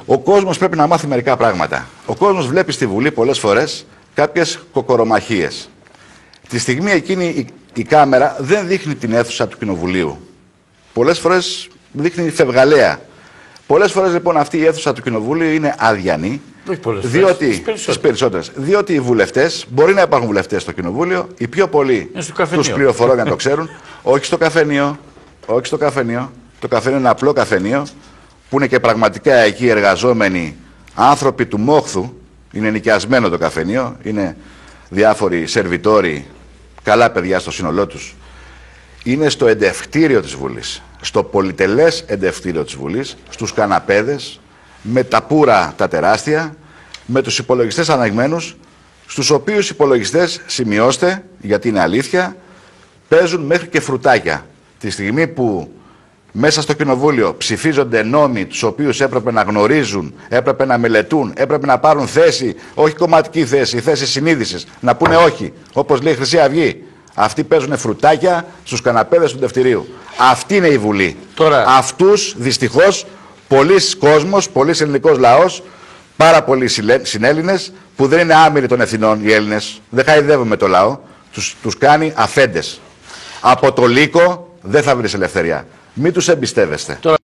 Ο κόσμος πρέπει να μάθει μερικά πράγματα. Ο κόσμος βλέπει στη Βουλή πολλές φορές κάποιες κοκορομαχίες. Τη στιγμή εκείνη η κάμερα δεν δείχνει την αίθουσα του Κοινοβουλίου. Πολλές φορές δείχνει φευγαλέα. Πολλές φορές λοιπόν αυτή η αίθουσα του Κοινοβουλίου είναι αδιανή. Διότι, τις περισσότερες. Διότι οι βουλευτές, μπορεί να υπάρχουν βουλευτές στο Κοινοβούλιο, οι πιο πολλοί τους πληροφορώ για να το ξέρουν, όχι στο καφενείο. Όχι στο καφενείο. Το καφενείο είναι ένα απλό καφενείο που είναι και πραγματικά εκεί εργαζόμενοι άνθρωποι του μόχθου. Είναι νοικιασμένο το καφενείο. Είναι διάφοροι σερβιτόροι, καλά παιδιά στο σύνολό τους. Είναι στο εντευτήριο της Βουλής. Στο πολυτελές εντευτήριο της Βουλής, στους καναπέδες, με τα πουρα τα τεράστια, με τους υπολογιστές αναγμένους, στους οποίους υπολογιστές, σημειώστε, γιατί είναι αλήθεια, παίζουν μέχρι και φρουτάκια. Τη στιγμή που μέσα στο Κοινοβούλιο ψηφίζονται νόμοι τους οποίους έπρεπε να γνωρίζουν, έπρεπε να μελετούν, έπρεπε να πάρουν θέση, όχι κομματική θέση, θέση συνείδησης, να πούνε όχι, όπως λέει η Χρυσή Αυγή. Αυτοί παίζουν φρουτάκια στους καναπέδες του Δευτηρίου. Αυτή είναι η Βουλή. Τώρα... Αυτούς δυστυχώς πολλοί κόσμος, πολλής ελληνικός λαός, πάρα πολλοί συνέλληνες, που δεν είναι άμυροι των ευθυνών οι Έλληνες, δεν χαϊδεύουμε το λαό, τους κάνει αφέντες. Από το λύκο δεν θα βρεις ελευθερία. Μην τους εμπιστεύεστε.